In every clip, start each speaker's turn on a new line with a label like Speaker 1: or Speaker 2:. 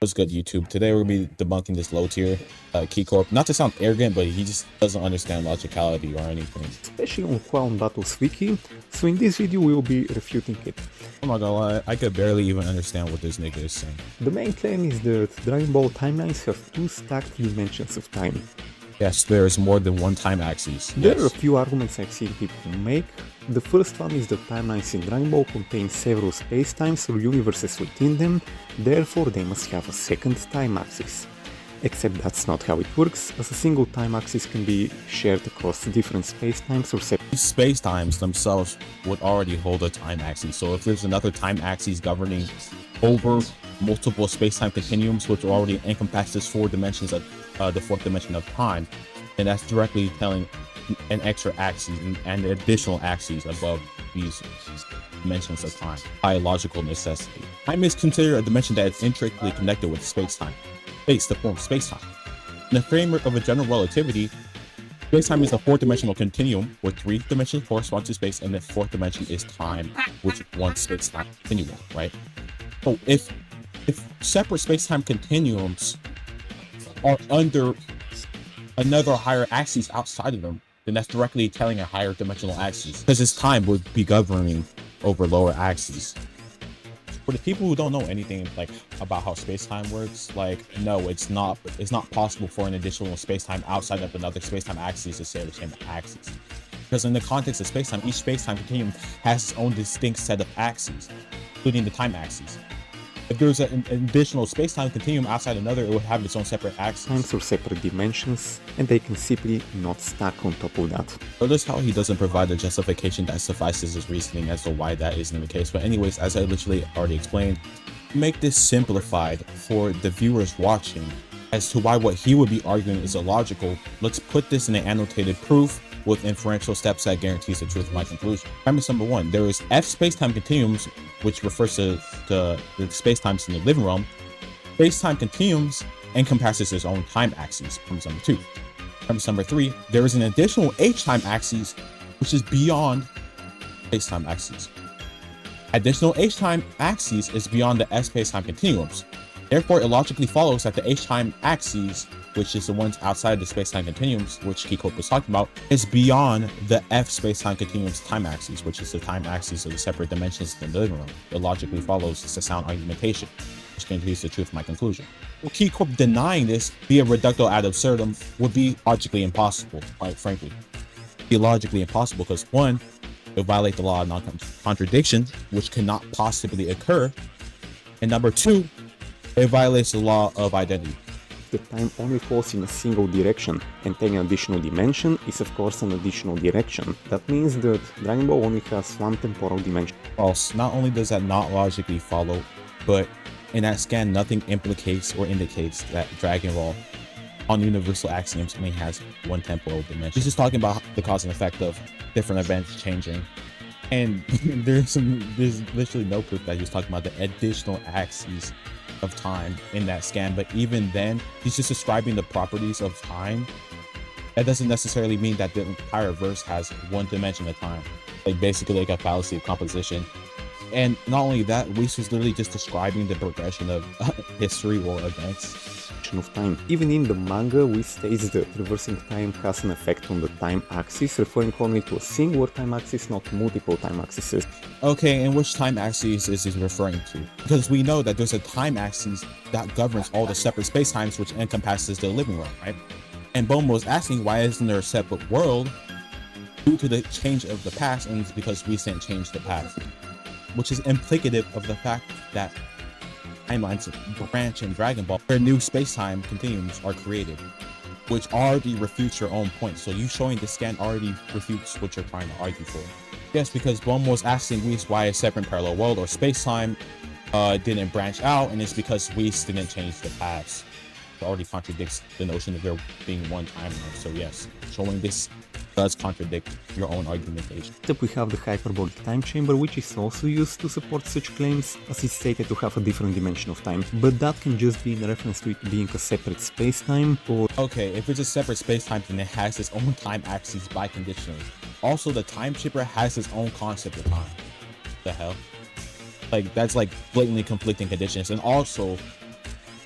Speaker 1: What's good, YouTube? Today we're going to be debunking this low tier key corp. Not to sound arrogant, but he just doesn't understand logicality or anything.
Speaker 2: Especially on Clown Battles Wiki, so in this video we will be refuting it.
Speaker 1: I'm not gonna lie, I could barely even understand what this nigga is saying.
Speaker 2: The main claim is that Dragon Ball timelines have two stacked dimensions of time.
Speaker 1: Yes, there is more than one time axis.
Speaker 2: There are a few arguments I've seen people make. The first one is that timelines in Dragon Ball contain several spacetimes or universes within them, therefore they must have a second time axis. Except that's not how it works, as a single time axis can be shared across different spacetimes or separate.
Speaker 1: These spacetimes themselves would already hold a time axis, so if there's another time axis governing over multiple spacetime continuums, which already encompasses four dimensions of the fourth dimension of time, and that's directly telling an extra axis and additional axes above these dimensions of time by logical necessity. Time is considered a dimension that is intricately connected with spacetime. Space, the form of spacetime. In the framework of a general relativity, spacetime is a four-dimensional continuum where three dimensions correspond to space and the fourth dimension is time, which one spacetime continuum, right? So if separate spacetime continuums are under another higher axis outside of them, then that's directly telling a higher dimensional axis, because its time would be governing over lower axes. For the people who don't know anything like about how space-time works, like, no, it's not possible for an additional space-time outside of another space-time axis to share the same axis. Because in the context of space-time, each space-time continuum has its own distinct set of axes, including the time axis. If there's an additional space-time continuum outside another, it would have its own separate axis.
Speaker 2: Times or separate dimensions, and they can simply not stack on top of that.
Speaker 1: Notice how he doesn't provide a justification that suffices his reasoning as to why that isn't the case. But anyways, as I literally already explained, to make this simplified for the viewers watching as to why what he would be arguing is illogical, let's put this in an annotated proof with inferential steps that guarantees the truth of my conclusion. Premise number one, there is F spacetime continuums, which refers to the spacetimes in the living realm. Spacetime continuums encompasses its own time axes. Premise number two. Premise number three, there is an additional H time axis, which is beyond spacetime axes. Additional H time axis is beyond the S spacetime continuums. Therefore, it logically follows that the H-time axes, which is the ones outside of the space-time continuums, which Keycorp was talking about, is beyond the F space-time continuums time axis, which is the time axis of the separate dimensions in the living room. It logically follows it's a sound argumentation, which guarantees the truth of my conclusion. Well, Keycorp denying this via reductio ad absurdum would be logically impossible, quite frankly. It would be logically impossible because, one, it would violate the law of non-contradiction, which cannot possibly occur, and number two, it violates the law of identity.
Speaker 2: The time only falls in a single direction, and taking an additional dimension is of course an additional direction. That means that Dragon Ball only has one temporal dimension.
Speaker 1: False. Not only does that not logically follow, but in that scan nothing implicates or indicates that Dragon Ball on universal axioms only has one temporal dimension. He's just talking about the cause and effect of different events changing. And there's literally no proof that he's talking about the additional axes of time in that scan, but even then he's just describing the properties of time. That doesn't necessarily mean that the entire verse has one dimension of time, like basically like a fallacy of composition. And not only that, Weiss was literally just describing the progression of history or events
Speaker 2: of time. Even in the manga, Weiss states that reversing time has an effect on the time axis, referring only to a singular time axis, not multiple time axes.
Speaker 1: Okay, and which time axis is he referring to? Because we know that there's a time axis that governs all the separate spacetimes, which encompasses the living world, right? And Bone was asking, why isn't there a separate world due to the change of the past? And it's because we didn't change the past, which is implicative of the fact that timelines branch in Dragon Ball where new space-time continuums are created, which already refutes your own point. So you showing the scan already refutes what you're trying to argue for. Yes, because Bone was asking Weiss why a separate parallel world or space-time didn't branch out, and it's because Weiss didn't change the past. It already contradicts the notion of there being one timeline. So yes, showing this does contradict your own argumentation.
Speaker 2: Except we have the hyperbolic time chamber, which is also used to support such claims, as it's stated to have a different dimension of time, but that can just be in reference to it being a separate space-time or...
Speaker 1: Okay, if it's a separate space-time, then it has its own time axis biconditionally. Also, the time chamber has its own concept of time. What the hell? Like, that's like blatantly conflicting conditions. And also,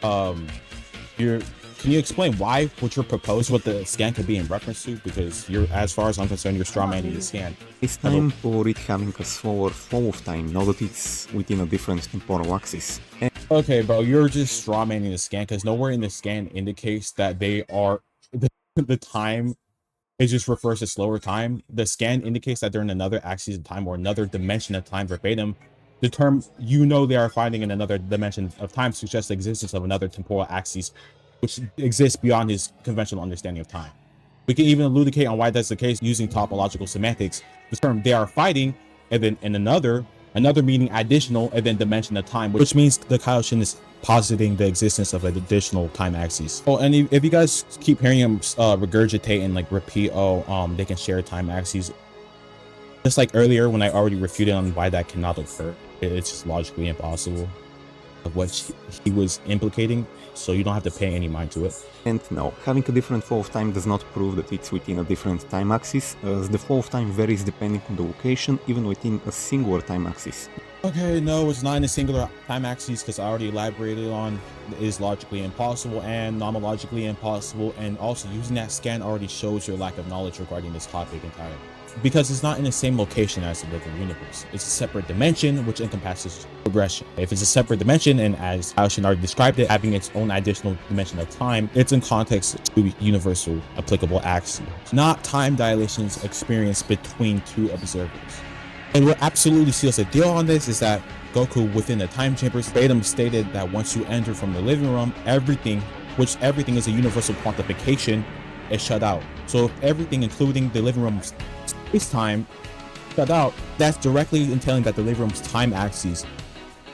Speaker 1: you're can you explain why what you're proposed what the scan could be in reference to? Because you're, as far as I'm concerned, you're strawmanning the scan.
Speaker 2: It's time for it having a slower flow of time, now that it's within a different temporal axis. And
Speaker 1: Okay, bro, you're just strawmanning the scan because nowhere in the scan indicates that they are the time. It just refers to slower time. The scan indicates that they're in another axis of time or another dimension of time verbatim. The term they are finding in another dimension of time suggests the existence of another temporal axis which exists beyond his conventional understanding of time. We can even elucidate on why that's the case using topological semantics. The term they are fighting and then in another meaning additional and then dimension of time, which means the Kaioshin is positing the existence of an additional time axis. Oh, and if you guys keep hearing him regurgitate and like repeat, they can share time axes, just like earlier when I already refuted on why that cannot occur, it's just logically impossible of what he was implicating, so you don't have to pay any mind to it.
Speaker 2: And no, having a different flow of time does not prove that it's within a different time axis, as the flow of time varies depending on the location, even within a singular time axis.
Speaker 1: Okay, no, it's not in a singular time axis because I already elaborated on it is logically impossible and nomologically impossible, and also using that scan already shows your lack of knowledge regarding this topic entirely. Because it's not in the same location as the living universe. It's a separate dimension which encompasses progression. If it's a separate dimension, and as Kaioshin already described it, having its own additional dimension of time, it's in context to universal applicable axes, not time dilations experienced between two observers. And what absolutely seals the deal on this is that Goku within the time chambers verbatim stated that once you enter from the living room, everything is a universal quantification, is shut out. So if everything, including the living room's space-time, shut out, that's directly entailing that the living room's time axis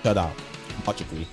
Speaker 1: shut out, logically,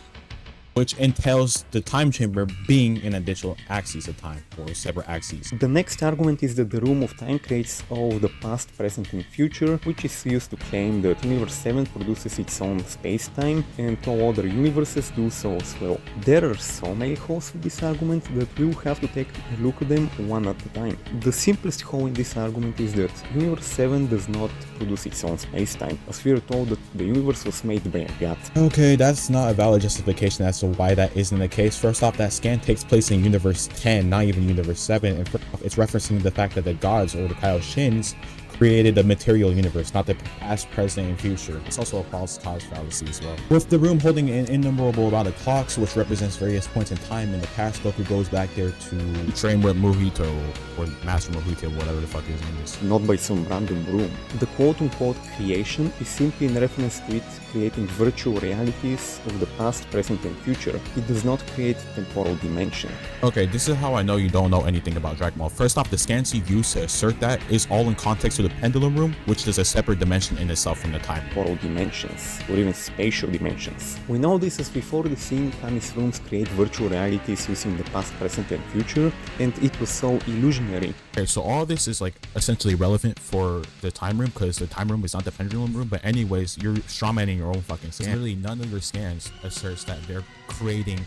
Speaker 1: which entails the time chamber being an additional axis of time, or separate axes.
Speaker 2: The next argument is that the room of time creates all of the past, present and future, which is used to claim that Universe 7 produces its own space-time, and all other universes do so as well. There are so many holes with this argument that we will have to take a look at them one at a time. The simplest hole in this argument is that Universe 7 does not produce its own space-time, as we are told that the universe was made by a god.
Speaker 1: Okay, that's not a valid justification as to why that isn't the case. First off, that scan takes place in Universe 10, not even Universe 7, and first off, it's referencing the fact that the gods, or the Kaioshins, created the material universe, not the past, present, and future. It's also a false cause fallacy as well. With the room holding an innumerable amount of clocks, which represents various points in time in the past, Goku goes back there to train with Mojito, or Master Mojito, whatever the fuck his name is.
Speaker 2: Not by some random room. The quote-unquote creation is simply in reference to it creating virtual realities of the past, present, and future. It does not create temporal dimension.
Speaker 1: Okay, this is how I know you don't know anything about Dragon Ball. First off, the scans you use to assert that is all in context to the Pendulum room, which is a separate dimension in itself from the time.
Speaker 2: Temporal dimensions, or even spatial dimensions. We know this as we've already seen Kami's rooms create virtual realities using the past, present, and future, and it was so illusionary.
Speaker 1: Okay, so all this is like essentially relevant for the time room because the time room is not the Pendulum room, but anyways, you're strawmanning your own fucking scan. Literally none of your scans asserts that they're creating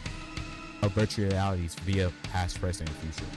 Speaker 1: a virtual realities via past, present, and future.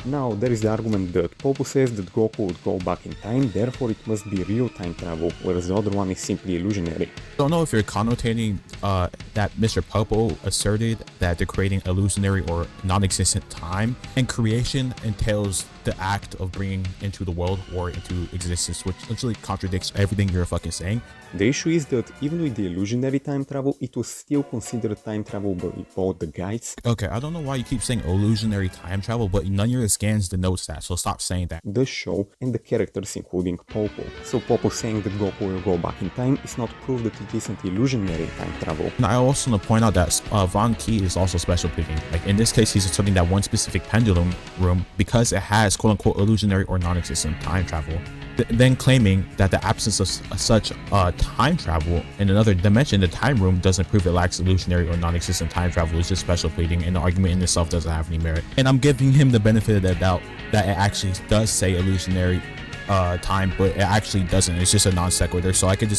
Speaker 2: Now, there is the argument that Popo says that Goku would go back in time, therefore it must be real time travel, whereas the other one is simply illusionary.
Speaker 1: I don't know if you're connotating that Mr. Popo asserted that they're creating illusionary or non-existent time, and creation entails the act of bringing into the world or into existence, which literally contradicts everything you're fucking saying.
Speaker 2: The issue is that even with the illusionary time travel, it was still considered time travel by both the guides.
Speaker 1: Okay, I don't know why you keep saying illusionary time travel, but none of your scans denotes that, so stop saying that.
Speaker 2: The show and the characters including Popo. So Popo saying that Goku will go back in time is not proof that it isn't illusionary time travel.
Speaker 1: And I also want to point out that Von Key is also special picking. Like in this case, he's asserting that one specific pendulum room, because it has quote-unquote illusionary or non-existent time travel, then claiming that the absence of such time travel in another dimension, the time room, doesn't prove it lacks illusionary or non-existent time travel. Is just special pleading, and the argument in itself doesn't have any merit. And I'm giving him the benefit of the doubt that it actually does say illusionary time, but it actually doesn't. It's just a non sequitur, so I could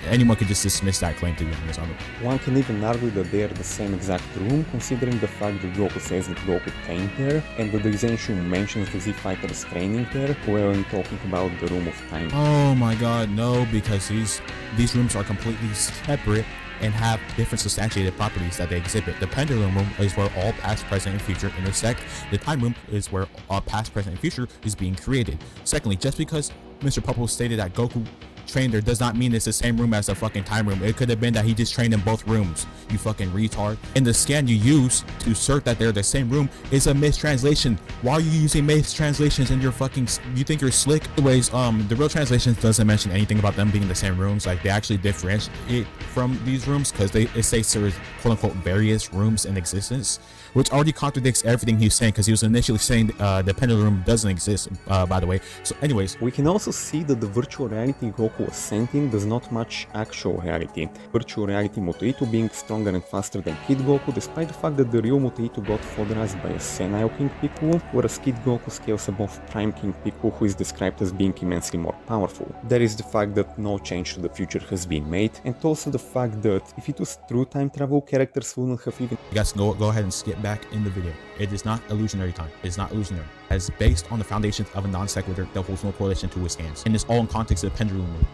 Speaker 1: anyone could just dismiss that claim, to be honest.
Speaker 2: One can even argue that they are the same exact room, considering the fact that Goku says that Goku trained there, and that the Zenshu mentions the Z Fighters training there when talking about the room of time.
Speaker 1: Oh my god, no, because these rooms are completely separate and have different substantiated properties that they exhibit. The pendulum room is where all past, present, and future intersect. The time room is where all past, present, and future is being created. Secondly, just because Mr. Popo stated that Goku trained there does not mean it's the same room as the fucking time room. It could have been that he just trained in both rooms, you fucking retard. And the scan you use to assert that they're the same room is a mistranslation. Why are you using mistranslations in your fucking, you think you're slick? Anyways, the real translation doesn't mention anything about them being the same rooms. Like, they actually differentiate from these rooms because it states there is quote unquote various rooms in existence, which already contradicts everything he's saying, because he was initially saying the Pendulum room doesn't exist, by the way. So anyways,
Speaker 2: we can also see that the virtual reality Goku was sent in does not match actual reality. Virtual reality Moto being stronger and faster than Kid Goku, despite the fact that the real Moto got foderized by a senile King Piccolo, whereas Kid Goku scales above Prime King Piccolo, who is described as being immensely more powerful. There is the fact that no change to the future has been made, and also the fact that if it was true time travel, characters wouldn't have even...
Speaker 1: You guys go ahead and skip back in the video. It is not illusionary time. It is not illusionary. As based on the foundations of a non sequitur that holds no correlation to his hands, and it's all in context of the pendulum room.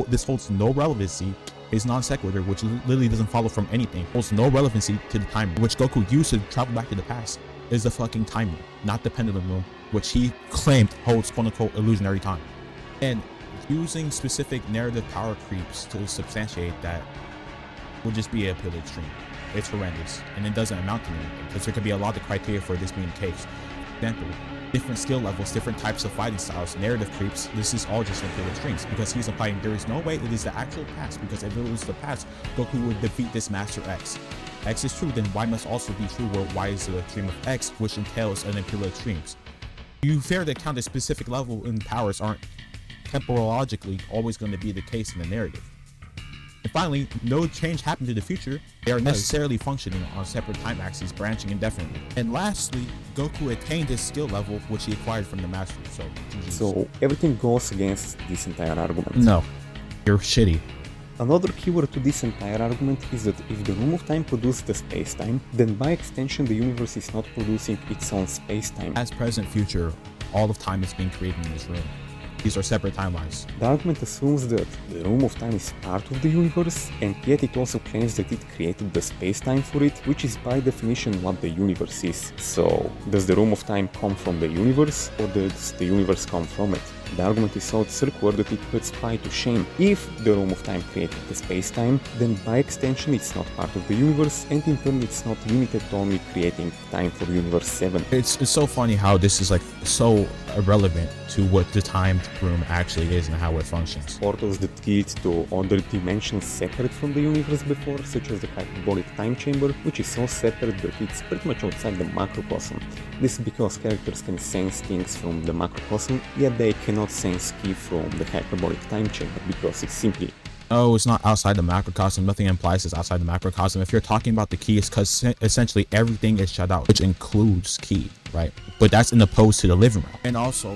Speaker 1: This holds no relevancy. His non sequitur, which literally doesn't follow from anything, holds no relevancy to the time room, which Goku used to travel back to the past, is the fucking time room, not the pendulum room, which he claimed holds quote unquote illusionary time. And using specific narrative power creeps to substantiate that will just be a pure extreme. It's horrendous, and it doesn't amount to anything, because there could be a lot of criteria for this being the case. For example, different skill levels, different types of fighting styles, narrative creeps, this is all just impure extremes, because he's implying there is no way it is the actual past, because if it was the past, Goku would defeat this Master X. X is true, then Y must also be true, where Y is the extreme of X, which entails an impure extremes. You fair to count a specific level in powers aren't temporologically always going to be the case in the narrative. And finally, no change happened to the future. They are necessarily functioning on separate time axes, branching indefinitely. And lastly, Goku attained his skill level, which he acquired from the Master. So
Speaker 2: everything goes against this entire argument.
Speaker 1: No, you're shitty.
Speaker 2: Another keyword to this entire argument is that if the room of time produces the space-time, then by extension the universe is not producing its own space-time.
Speaker 1: As present, future, all of time is being created in this room. These are separate timelines.
Speaker 2: The argument assumes that the room of time is part of the universe, and yet it also claims that it created the space-time for it, which is by definition what the universe is. So, does the room of time come from the universe, or does the universe come from it? The argument is so circular that it puts Pi to shame. If the room of time created the space-time, then by extension it's not part of the universe, and in turn it's not limited to only creating time for Universe 7.
Speaker 1: It's so funny how this is like so irrelevant to what the time room actually is and how it functions.
Speaker 2: Portals that lead to other dimensions separate from the universe before, such as the Hyperbolic time chamber, which is so separate that it's pretty much outside the macrocosm. This is because characters can sense things from the macrocosm, yet they cannot sense ki from the Hyperbolic time chamber because it's simply...
Speaker 1: Oh, it's not outside the macrocosm. Nothing implies it's outside the macrocosm. If you're talking about the key, it's because essentially everything is shut out, which includes key, right? But that's in opposed to the living room. And also,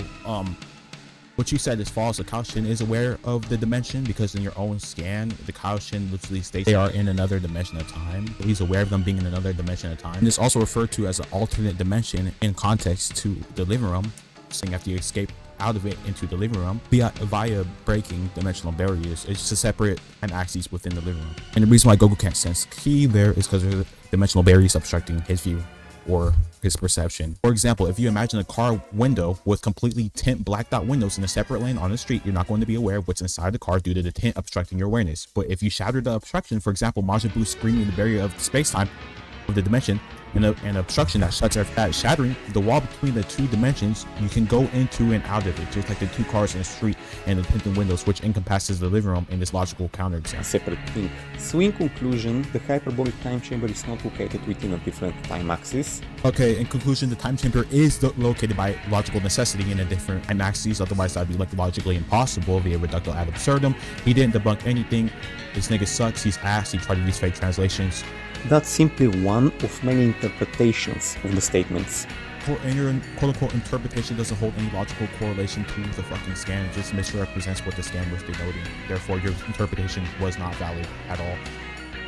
Speaker 1: what you said is false. The Kaoshin is aware of the dimension because in your own scan, the Kaoshin literally states they are in another dimension of time. He's aware of them being in another dimension of time. And it's also referred to as an alternate dimension in context to the living room, saying after you escape out of it into the living room via breaking dimensional barriers. It's just a separate time axis within the living room. And the reason why Goku can't sense ki there is because there's dimensional barriers obstructing his view or his perception. For example, if you imagine a car window with completely tint blacked out windows in a separate lane on the street, you're not going to be aware of what's inside the car due to the tint obstructing your awareness. But if you shatter the obstruction, for example, Majin Buu screaming the barrier of space-time of the dimension, and an obstruction that shuts that shattering the wall between the two dimensions, you can go into and out of it, just like the two cars in the street and the tinted windows, which encompasses the living room in this logical counterexample.
Speaker 2: A separate thing. So in conclusion, the Hyperbolic time chamber is not located within a different time axis.
Speaker 1: Okay, in conclusion, the time chamber is located by logical necessity in a different time axis, otherwise that would be like logically impossible via reductio ad absurdum. He didn't debunk anything. This nigga sucks, he's ass, he tried to use fake translations.
Speaker 2: That's simply one of many interpretations of the statements.
Speaker 1: And your quote-unquote interpretation doesn't hold any logical correlation to the fucking scan. It just misrepresents what the scan was denoting. Therefore, your interpretation was not valid at all.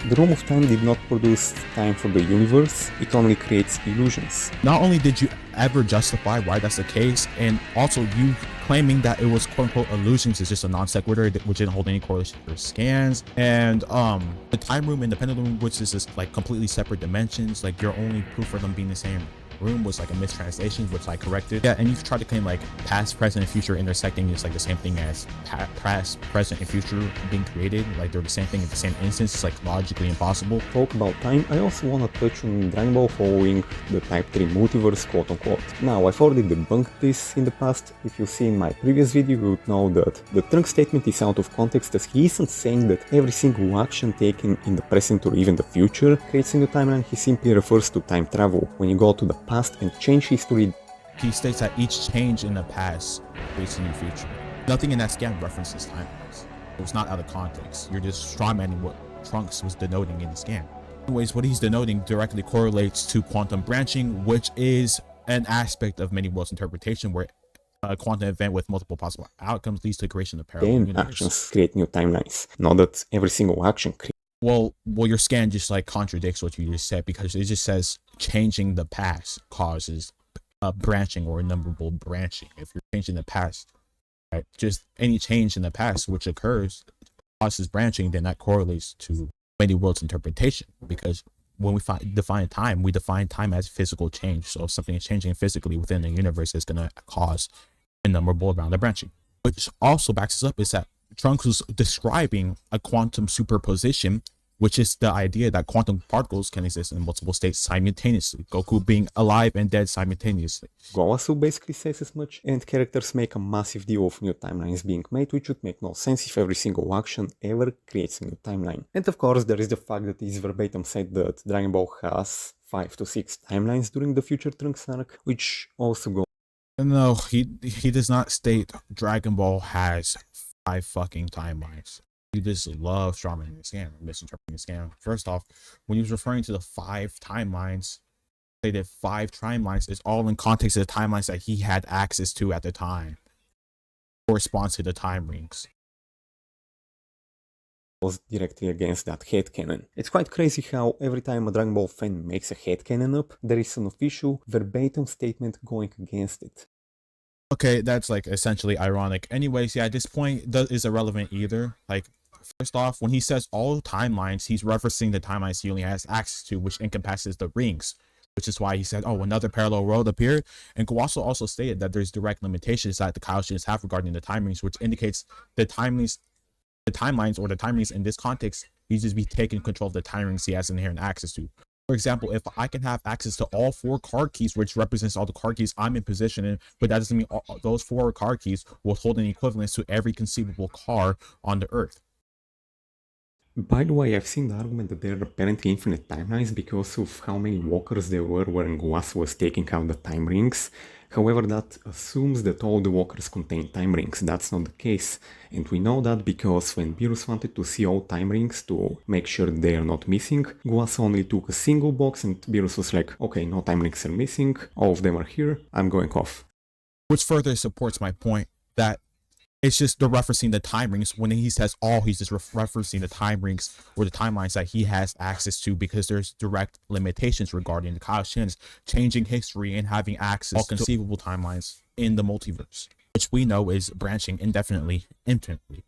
Speaker 2: The room of time did not produce time for the universe, it only creates illusions.
Speaker 1: Not only did you ever justify why that's the case, and also you claiming that it was quote-unquote illusions is just a non sequitur which didn't hold any correlation for scans. And the time room and the pendulum, which is just like completely separate dimensions, like your only proof for them being the same room was like a mistranslation, which I corrected. Yeah, and you've tried to claim like past, present, and future intersecting is like the same thing as past, present, and future being created. Like they're the same thing in the same instance. It's like logically impossible.
Speaker 2: Talk about time, I also want to touch on Dragon Ball following the Type 3 multiverse, quote unquote. Now, I've already debunked this in the past. If you've seen my previous video, you would know that the Trunks statement is out of context, as he isn't saying that every single action taken in the present or even the future creates a new timeline. He simply refers to time travel. When you go to the past and change history,
Speaker 1: he states that each change in the past creates a new future. Nothing in that scan references timelines. It was not out of context. You're just strawmanning what Trunks was denoting in the scan. Anyways, what he's denoting directly correlates to quantum branching, which is an aspect of many worlds interpretation where a quantum event with multiple possible outcomes leads to creation of parallel universe.
Speaker 2: Actions create new timelines. Not that every single action creates.
Speaker 1: Well, your scan just like contradicts what you just said, because it just says changing the past causes branching or innumerable branching. If you're changing the past, right, just any change in the past which occurs causes branching, then that correlates to many worlds interpretation, because when we define time, we define time as physical change. So if something is changing physically within the universe, is going to cause innumerable amount of branching. Which also backs us up is that Trunks was describing a quantum superposition, which is the idea that quantum particles can exist in multiple states simultaneously, Goku being alive and dead simultaneously.
Speaker 2: Gowasu basically says as much, and characters make a massive deal of new timelines being made, which would make no sense if every single action ever creates a new timeline. And of course there is the fact that he's verbatim said that Dragon Ball has 5 to 6 timelines during the future Trunks arc, which also go.
Speaker 1: No, he does not state Dragon Ball has 5 fucking timelines. You just love strawmanning the scam, misinterpreting the scam. First off, when he was referring to the 5 timelines, say that 5 timelines is all in context of the timelines that he had access to at the time. Corresponds to the time rings.
Speaker 2: Was directly against that headcanon. It's quite crazy how every time a Dragon Ball fan makes a headcanon up, there is an official verbatim statement going against it.
Speaker 1: Okay, that's like essentially ironic. Anyways, yeah, at this point is irrelevant either. Like, first off, when he says all timelines, he's referencing the timelines he only has access to, which encompasses the rings, which is why he said, oh, another parallel world appeared. And Gowasu also stated that there's direct limitations that the Kaioshins have regarding the time rings, which indicates the timelines or the time rings in this context, he just be taking control of the time rings he has inherent access to. For example, if I can have access to all 4 card keys, which represents all the card keys I'm in position in, but that doesn't mean those 4 card keys will hold an equivalence to every conceivable card on the earth.
Speaker 2: By the way, I've seen the argument that there are apparently infinite timelines because of how many walkers there were when Gowasu was taking out the time rings. However, that assumes that all the walkers contain time rings. That's not the case. And we know that because when Beerus wanted to see all time rings to make sure they are not missing, Gowasu only took a single box and Beerus was like, okay, no time rings are missing, all of them are here, I'm going off.
Speaker 1: Which further supports my point that it's just the referencing the time rings. When he says all, he's just referencing the time rings or the timelines that he has access to, because there's direct limitations regarding the Kaioshins changing history and having access to all conceivable timelines in the multiverse, which we know is branching indefinitely, infinitely.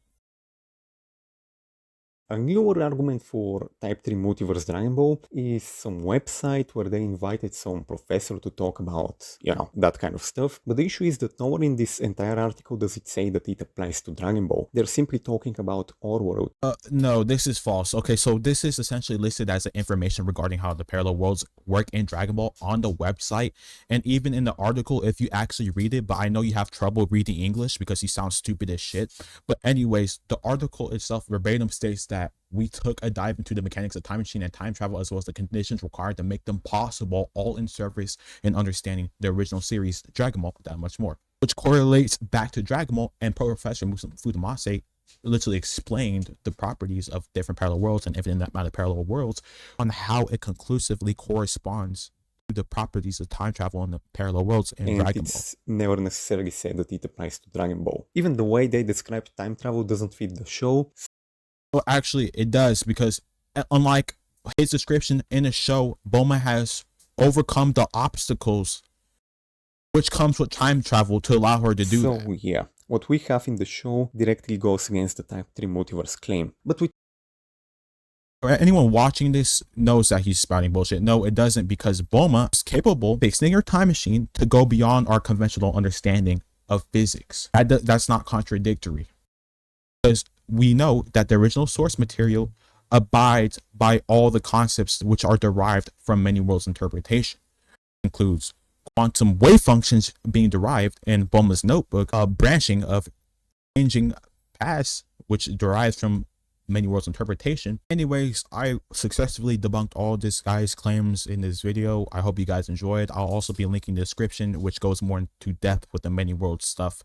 Speaker 2: A newer argument for Type 3 Multiverse Dragon Ball is some website where they invited some professor to talk about, that kind of stuff. But the issue is that nowhere in this entire article does it say that it applies to Dragon Ball. They're simply talking about our world.
Speaker 1: No, this is false. Okay, so this is essentially listed as information regarding how the parallel worlds work in Dragon Ball on the website. And even in the article, if you actually read it, but I know you have trouble reading English because you sound stupid as shit. But anyways, the article itself verbatim states that we took a dive into the mechanics of time machine and time travel, as well as the conditions required to make them possible, all in service in understanding the original series Dragon Ball, that much more, which correlates back to Dragon Ball. And Professor Futamase literally explained the properties of different parallel worlds and infinite amount of parallel worlds on how it conclusively corresponds to the properties of time travel in the parallel worlds in Dragon Ball. And
Speaker 2: it's never necessarily said that it applies to Dragon Ball. Even the way they describe time travel doesn't fit the show.
Speaker 1: Well, actually, it does, because unlike his description in the show, Bulma has overcome the obstacles which comes with time travel to allow her to do that.
Speaker 2: So, yeah. What we have in the show directly goes against the Type 3 multiverse claim, but we
Speaker 1: anyone watching this knows that he's spouting bullshit. No, it doesn't, because Bulma is capable of fixing her time machine to go beyond our conventional understanding of physics. That's not contradictory, because we know that the original source material abides by all the concepts which are derived from many worlds interpretation. It includes quantum wave functions being derived in Bulma's notebook, a branching of changing paths which derives from many worlds interpretation. Anyways, I successfully debunked all this guy's claims in this video. I hope you guys enjoyed. I'll also be linking the description, which goes more into depth with the many worlds stuff.